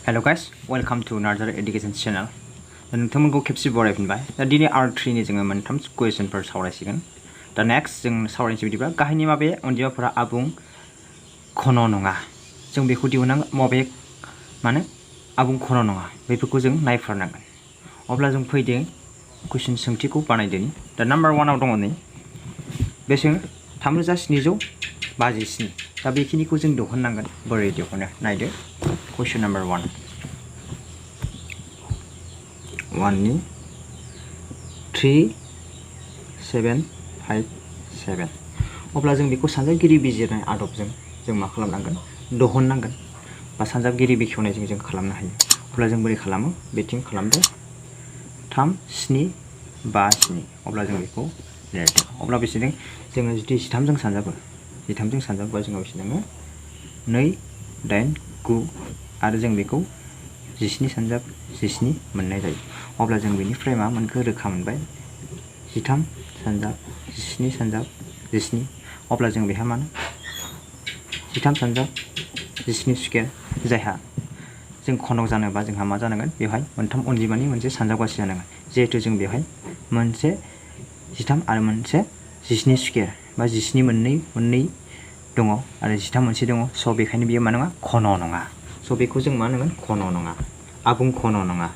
Hello guys, welcome to another education channel. नोंथांमोनखौ खेबसे बरायफिनबाय। दा दिनै R3 नि जोङो मोनथाम कुइसनफोर सावरायसिगोन। दा नेक्स्ट जों सावरायनोसै बिदिबा गाहायनि माबे अनजिमाफोरा आबुं घन नङा। जों बेखौ दिहुननांगोन माबे माने आबुं घन नङा बेफोरखौ जों नायफारनांगोन। अब्ला जों फैदो कुइसन सोंथिखौ बानायदोनि। दा नाम्बार 1 आव दङ नै बेसेबां 3757। दा बेखिनिखौ जों दिहुननांगोन। बोरै दिहुनो नायदो। Question number 1 नि 3757 अब्ला जों बेखौ सानजाबगिरि बिजिरनाय आदबजों जों मा खालामनांगोन दिहुननांगोन बा सानजाबगिरि बेखेवनायजों जों खालामनो हायो। अब्ला जों बोरै खालामो बेथिं खालामदो 3757 अब्ला जों बेखौ लिरदो। अब्ला बेसेबां जोङो जुदि 13 जों सानजाबो 13 जों सानजाबोबा जोङो बेसेबां 2 8 9 आरो जों बेखौ 17 सानजाब 17 मोननाय जायो। अब्ला जों बेनिफ्राय मा मोनखो रोखा मोनबाय 13 सानजाब 17 सानजाब 17। अब्ला जों बेहा मा 13 सानजाब 17 स्कुवेर जायहा जों घन जानोबा जोंहा मा जानांगोन बेवहाय मोनथाम अनजिमानि मोनसे सानजाबगासि जानांगोन। जिहेतु जों बेवहाय मोनसे 13 आरो मोनसे 17 स्कुवेर बा 17 मोननै दङ आरो 13 मोनसे दङ। स' बेखायनो बियो मा नङा घन नङा। स' बेखौ जों मा होनगोन घन नङा आबुं घन नङा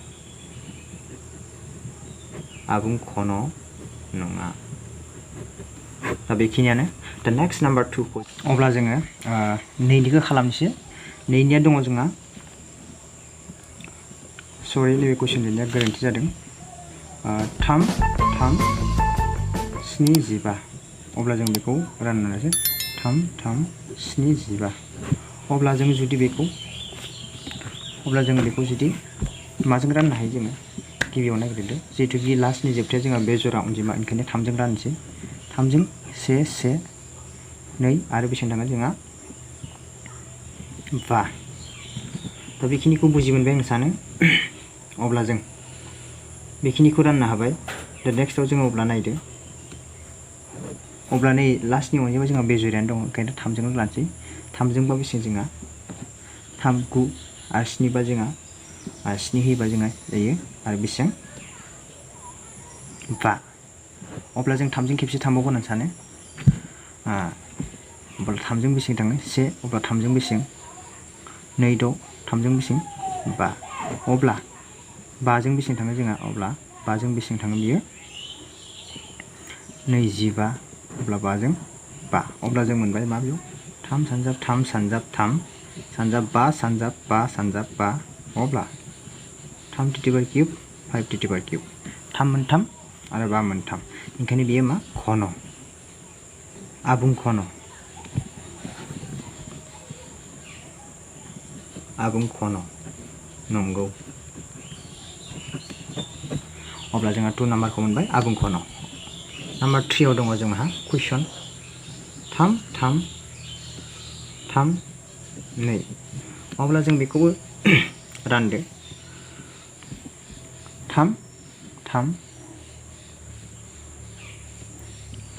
आबुं घन नङा। दा बेखिनियानो। दा नेक्स्ट नाम्बार 2 अब्ला जोङो नैनिखौ खालामनोसै। नैनिया दङ जोंहा सरि नैबे कुइसन लिरनाया गोरोन्थि जादों। 3 3 7 15 अब्ला जों बेखौ राननोसै 3 3 7 15 अब्ला जों जुदि बेखौ जुदि माजों राननो हायो जोङो गिबियाव नागिरदो। जिहेतु बि लास्टनि जोबथाया जोंहा बे जरा अनजिमा ओंखायनो 3 जों राननोसै। 3 जों 1 1 2 आरो बेसेबां थांगोन जोंहा 5। दा बेखिनिखौ बुजि मोनबाय आं सानो। अब्ला जों बेखिनिखौ राननो हाबाय। दा नेक्स्टआव जोङो अब्ला नायदो। अब्ला नै लास्टनि अनजिमा जोंहा बे जरायानो दङ ओंखायनो 3 जों लानोसै। 3 जोंबा बेसेबां जोंहा 3 9 आरो 7 बा जोंहा 7 होयोबा जोंहा जायो आरो बेसेबां 5। अब्ला जों 3 जों खेबसे थांबावगोन होननानै सानो। अब्ला 3 जों बेसेबां थाङो 1 अब्ला 3 जों बेसेबां 2 6 3 जों बेसेबां 5 अब्ला 5 जों बेसेबां थाङो जोंहा अब्ला 5 जों बेसेबां थाङो बियो 25 अब्ला 5 जों 5 अब्ला जों मोनबाय मा बेयाव 3 सानजाब 3 सानजाब 3 सानजाब 5 सानजाब 5 सानजाब 5 अब्ला 3 to power cube 5 to power cube 3 मोनथाम आरो 5 मोनथाम ओंखायनो बियो मा घन आबुं घन नंगौ। अब्ला जोंहा 2 नाम्बारखौ मोनबाय आबुं घन। नाम्बार 3 आव दङ जोंहा कुइसन 3 3 3 2 अब्ला जों बेखौबो रानदो 3 3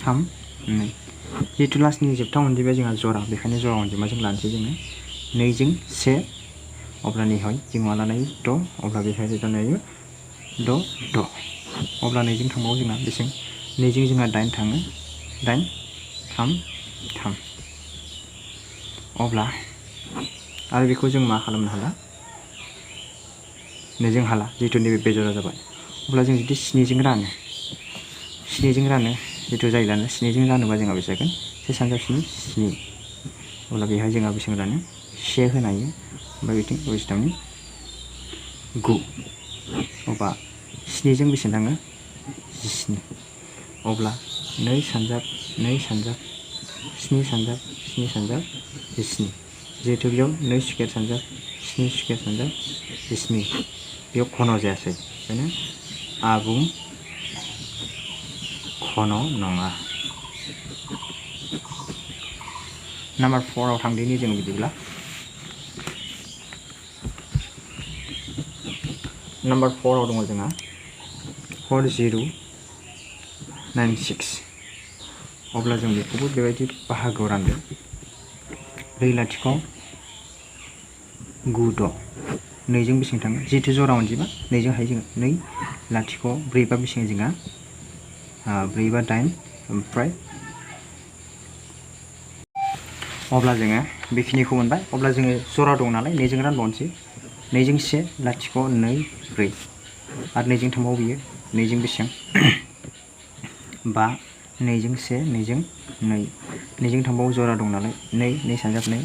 3 2 जिहेतु लास्टनि जोबथा अनजिमाया जोंहा जरा बेखायनो जरा अनजिमाजों लानोसै जोङो 2 जों 1 अब्ला नैहाय जों मा लानाय 6 अब्ला बेहाय जानाय 6 6 अब्ला 2 जों थांबावो जोंहा बेसेबां 2 जों जोंहा 8 थाङो 8 3 3 अब्ला आरो बेखौ जों मा खालामनो हाला 2 जों हाला जिहेतु नैबे बेजरा जाबाय। अब्ला जों जुदि 7 जों रानो 7 जों रानो जिहेतु जायगानो 7 जों रानोबा जोंहा बेसे जागोन 1 सानजाब 7 7 अब्ला बेहाय जोंहा बेसेबां रानो 1 होनो हायो ओमफ्राय बिथिं बेसेबां 9 अब्ला 7 जों बेसेबां थाङो 17 अब्ला 2 सानजाब 2 सानजाब 7 सानजाब 7 सानजाब 17 जिहेतु बेयाव 2 स्कुवेर सानजाब 7 स्कुवेर सानजाब 17 बेयाव घन जायासै ओंखायनो आबुं घन नङा। नाम्बार 4 आव थांदिनि जों बिदिब्ला नाम्बार 4 आव दङ जोंहा 4096 अब्ला जों बेखौबो बेबायदि बाहागोआव रानदो 2 लाथिख' 9 6 नैजों बेसेबां थाङो जिहेतु जरा अनजिमा नैजोंहाय जोङो 2 लाथिख' 4 बा बेसेबां जोंहा 4 बा 8 ओमफ्राय अब्ला जोङो बेखिनिखौ मोनबाय अब्ला जोङो जरा दं नालाय नैजों रानबावनोसै 2जों 1 लाथिख' 2 4 आरो नैजों थांबावो बियो नैजों बेसेबां 5 नैजों 1 नैजों 2 नैजों थांबावो जरा दं नालाय 2 2 सानजाब 2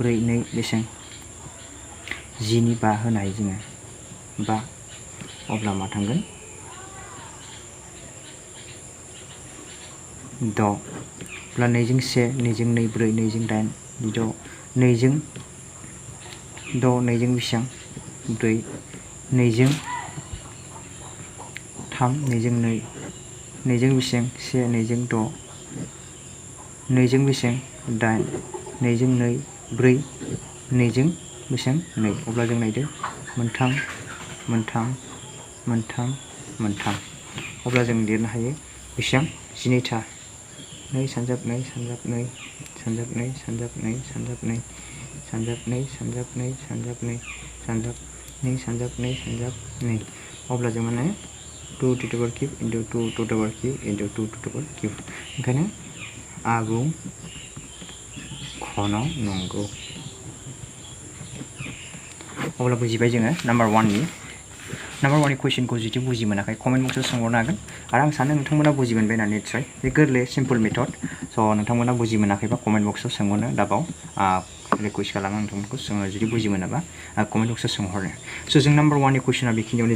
4 2 बेसेबां 10 नि 5 होनो हायो जोङो 5 अब्ला मा थांगोन 6 अब्ला नैजों 1 नैजों 2 4 नैजों 8 6 नैजों 6 नैजों बेसेबां 4 नैजों 3 नैजों 2 नैजों बेसेबां 1 नैजों 6 नैजों बेसेबां 8 नैजों 2 4 नैजों बेसेबां 2 अब्ला जों नायदो मोनथाम अब्ला जों लिरनो हायो बेसेबां 12था 2 सानजाब 2 सानजाब 2 सानजाब 2 सानजाब 2 सानजाब 2 सानजाब 2 सानजाब 2 सानजाब 2 सानजाब 2 सानजाब 2 सानजाब 2 अब्ला जों माने 2 to the power cube into 2 to the power cube into 2 to the power cube ओंखायनो आबुं घन नंगौ अब्ला बुजिबाय जोङो नाम्बार 1 नि कुइसनखौ जुदि बुजि मोनाखै कमेन्ट बक्सआव सोंहरनो हागोन आरो आं सानो नोंथांमोना बुजि मोनबाय होनना निस्सय बे गोरलै सिम्पोल मेथड स' नोंथांमोना बुजि मोनाखैबा कमेन्ट बक्सआव सोंहरनो दाबाव रिकुवेस्ट खालामो नोंथांमोनखौ जुदि बुजि मोनाबा कमेन्ट बक्सआव सोंहरनो स' जों नाम्बार 1 नि कुइसना बेखिनियावनो